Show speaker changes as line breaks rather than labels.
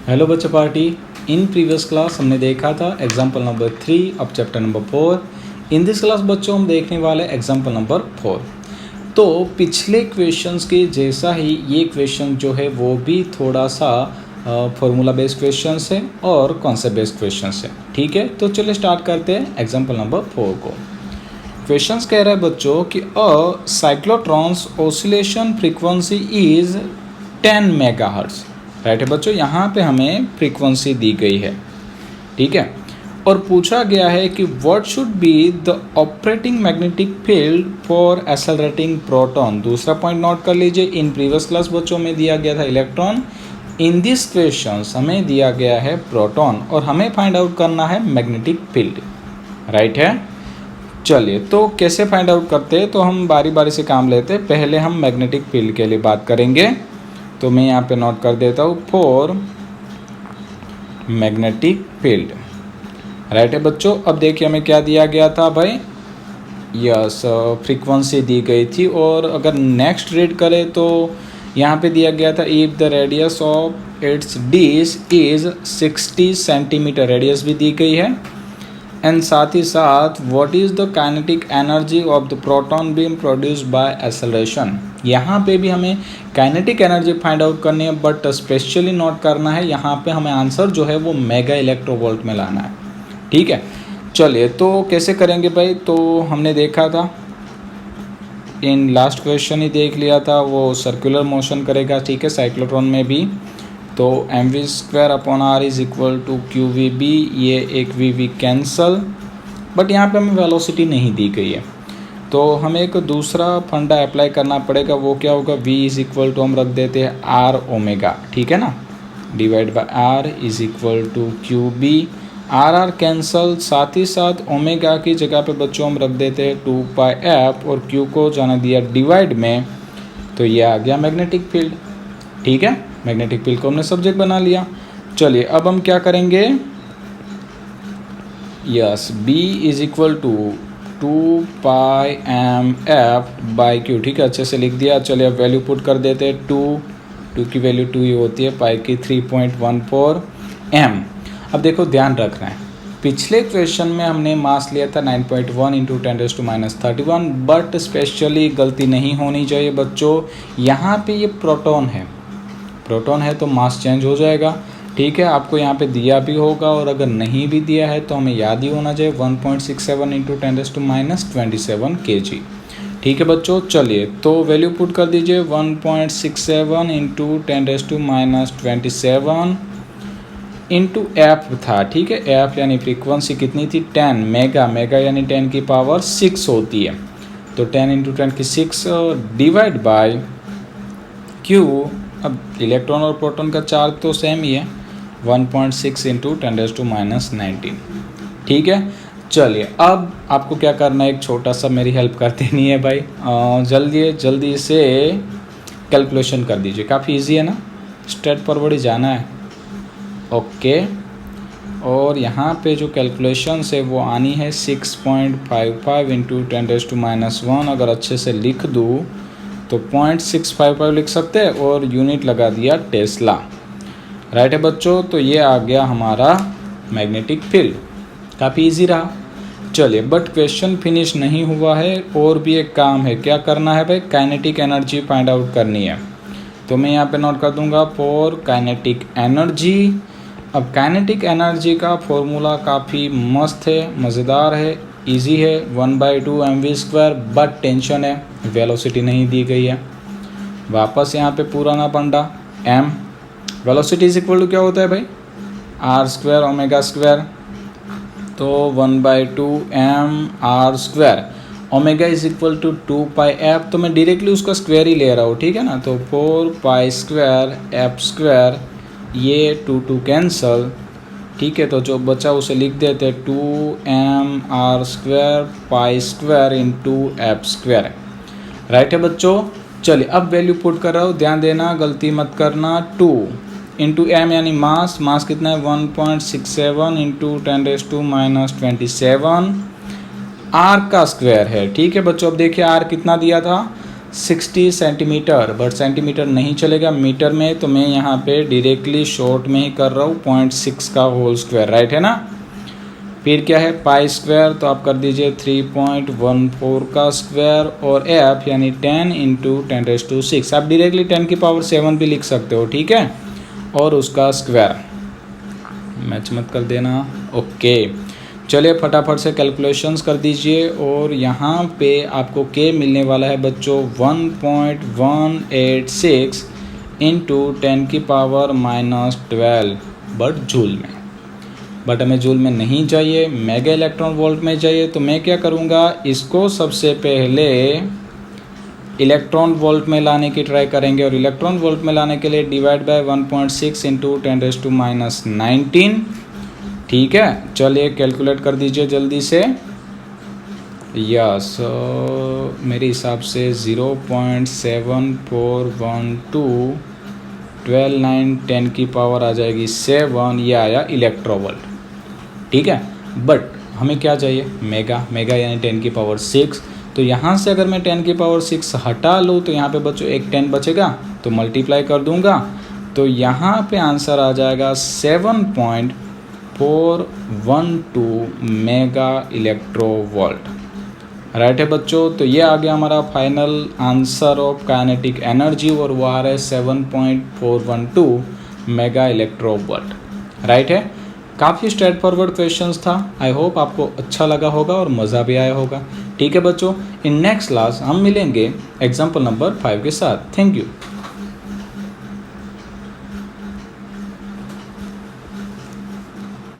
Hello बच्चा party. In previous class हमने देखा था एग्जाम्पल नंबर 3 अब chapter number 4। In this class बच्चों हम देखने वाले एग्जाम्पल नंबर 4। तो पिछले क्वेश्चंस के जैसा ही ये क्वेश्चन जो है वो भी थोड़ा सा फॉर्मूला बेस्ड क्वेश्चन है और कॉन्सेप्ट बेस्ड क्वेश्चन है। ठीक है, तो चलिए स्टार्ट करते हैं एग्जाम्पल नंबर 4 को। क्वेश्चंस कह रहा है बच्चों कि a cyclotron's oscillation frequency is 10 megahertz. Right है बच्चों, यहाँ पे हमें फ्रीक्वेंसी दी गई है। ठीक है, और पूछा गया है कि what should be the operating magnetic field for accelerating proton. दूसरा पॉइंट नोट कर लीजिए, इन प्रीवियस क्लास बच्चों में दिया गया था इलेक्ट्रॉन, इन दिस क्वेश्चन हमें दिया गया है प्रोटॉन और हमें फाइंड आउट करना है मैग्नेटिक फील्ड। राइट है, चलिए तो कैसे फाइंड आउट करते हैं, तो हम बारी बारी से काम लेते हैं। पहले हम मैग्नेटिक फील्ड के लिए बात करेंगे, तो मैं यहाँ पे नोट कर देता हूँ फॉर मैग्नेटिक फील्ड। राइट है बच्चों, अब देखिए हमें क्या दिया गया था भाई, यस फ्रीक्वेंसी दी गई थी। और अगर नेक्स्ट रीड करें तो यहाँ पे दिया गया था if the radius of its dish is 60 centimetre, radius भी दी गई है। एंड साथ ही साथ what is the kinetic energy of the proton beam produced by acceleration. यहाँ पे भी हमें काइनेटिक एनर्जी फाइंड आउट करनी है, बट स्पेशली नोट करना है यहाँ पे हमें आंसर जो है वो मेगा इलेक्ट्रोवोल्ट में लाना है। ठीक है, चलिए तो कैसे करेंगे भाई, तो हमने देखा था इन लास्ट क्वेश्चन ही देख लिया था, वो सर्कुलर मोशन करेगा। ठीक है, साइक्लोट्रॉन में भी तो mv² is equal to qvb, ये एक vv कैंसल, बट यहाँ पे हमें वेलोसिटी नहीं दी गई है, तो हमें एक दूसरा फंडा अप्लाई करना पड़ेगा। वो क्या होगा, v इज इक्वल टू हम रख देते हैं r ओमेगा। ठीक है ना, divide by r is equal to qb, r cancel, साथ ही साथ ओमेगा की जगह पे बच्चों हम रख देते हैं 2πf और q को जाना दिया डिवाइड में, तो ये आ गया मैग्नेटिक फील्ड। ठीक है, मैग्नेटिक फील्ड को हमने सब्जेक्ट बना लिया। चलिए अब हम क्या करेंगे, yes b is equal to 2πmf by q। ठीक है, अच्छे से लिख दिया। चलिए अब वैल्यू पुट कर देते हैं, 2 की वैल्यू 2 ही होती है, पाई की 3.14 m। अब देखो ध्यान रखना है, पिछले क्वेश्चन में हमने मास लिया था 9.1 इंटू 10⁻31, बट स्पेशली गलती नहीं होनी चाहिए बच्चों। यहाँ पे ये प्रोटॉन है, प्रोटॉन है तो मास चेंज हो जाएगा। ठीक है, आपको यहाँ पे दिया भी होगा, और अगर नहीं भी दिया है तो हमें याद ही होना चाहिए 1.67 इंटू 10⁻27 kg। ठीक है बच्चों, चलिए तो वैल्यू पुट कर दीजिए, 1.67 इंटू 10⁻27 इंटू एफ था। ठीक है, एफ यानी फ्रीक्वेंसी कितनी थी, 10 मेगा, मेगा यानी 10 की पावर 6 होती है, तो 10 इंटू 10 की 6 डिवाइड बाय क्यू। अब इलेक्ट्रॉन और प्रोटॉन का चार्ज तो सेम ही है, 1.6 इंटू 10⁻19। ठीक है, चलिए अब आपको क्या करना है, एक छोटा सा मेरी हेल्प कर देनी है भाई, जल्दी से कैलकुलेशन कर दीजिए। काफ़ी इजी है ना, स्ट्रेट फॉरवर्ड ही जाना है। ओके, और यहाँ पे जो कैलकुलेशन है वो आनी है 6.55 इंटू 10⁻1। अगर अच्छे से लिख दूँ तो 0.655 लिख सकते हैं और यूनिट लगा दिया टेस्ला। राइट है बच्चों, तो ये आ गया हमारा मैग्नेटिक फील्ड। काफ़ी इजी रहा। चलिए बट क्वेश्चन फिनिश नहीं हुआ है, और भी एक काम है। क्या करना है भाई, काइनेटिक एनर्जी फाइंड आउट करनी है, तो मैं यहाँ पे नोट कर दूंगा फॉर काइनेटिक एनर्जी। अब काइनेटिक एनर्जी का फॉर्मूला काफ़ी मस्त है, मज़ेदार है, इजी है, 1/2 mv², बट टेंशन है वेलोसिटी नहीं दी गई है। वापस यहाँ पे पुराना पंडा, m velocity is equal to क्या होता है भाई, r² ओमेगा², तो 1/2 mr², omega is equal to 2πf, तो मैं डायरेक्टली उसका स्क्वायर ही ले रहा हूँ। ठीक है ना, तो 4π² f², ये 2 कैंसल। ठीक है, तो जो बचा उसे लिख देते 2mr² π² इंटू f²। राइट है बच्चों, चलिए अब वैल्यू पुट कर रहा हूँ, ध्यान देना, गलती मत करना। 2 इंटू m यानी मास, मास कितना है 1.67 इंटू 10⁻27, r का स्क्वायर है। ठीक है बच्चों, अब देखिए r कितना दिया था 60 सेंटीमीटर, बट सेंटीमीटर नहीं चलेगा, मीटर में, तो मैं यहाँ पे डायरेक्टली शॉर्ट में ही कर रहा हूँ 0.6 का होल स्क्वायर, राइट है ना। फिर क्या है पाई स्क्वायर, तो आप कर दीजिए 3.14 का स्क्वायर, और एफ यानी 10 इंटू 10⁻⁶, आप डायरेक्टली 10⁻⁷ भी लिख सकते हो, ठीक है, और उसका स्क्वायर, मैच मत कर देना। ओके, चलिए फटाफट से कैलकुलेशंस कर दीजिए, और यहाँ पे आपको के मिलने वाला है बच्चों 1.186 इंटू 10⁻⁻12, बट जूल में, बट हमें जूल में नहीं चाहिए, मेगा इलेक्ट्रॉन वोल्ट में चाहिए। तो मैं क्या करूँगा, इसको सबसे पहले इलेक्ट्रॉन वोल्ट में लाने की ट्राई करेंगे, और इलेक्ट्रॉन वोल्ट में लाने के लिए डिवाइड बाय 1.6 इंटू 10⁻⁻19, ठीक है। चलिए कैलकुलेट कर दीजिए जल्दी से। यस, मेरे हिसाब से 0.7412 12 9 10 की पावर आ जाएगी 7, ये आया इलेक्ट्रोवोल्ट, ठीक है। बट हमें क्या चाहिए, मेगा, मेगा यानी 10⁻⁶। तो यहाँ से अगर मैं 10⁻⁶ हटा लूँ तो यहाँ पे बच्चों एक 10 बचेगा, तो मल्टीप्लाई कर दूँगा, तो यहाँ पे आंसर आ जाएगा 7.412 मेगा इलेक्ट्रोवोल्ट, राइट है बच्चों। तो ये आ गया हमारा final answer of kinetic energy, और वो आ रहा है 7.412 मेगा इलेक्ट्रोवोल्ट, राइट है। काफ़ी स्ट्रेट फॉरवर्ड क्वेश्चंस था, आई होप आपको अच्छा लगा होगा और मज़ा भी आया होगा, ठीक है बच्चों। इन नेक्स्ट क्लास हम मिलेंगे एग्जाम्पल नंबर 5 के साथ। Thank you.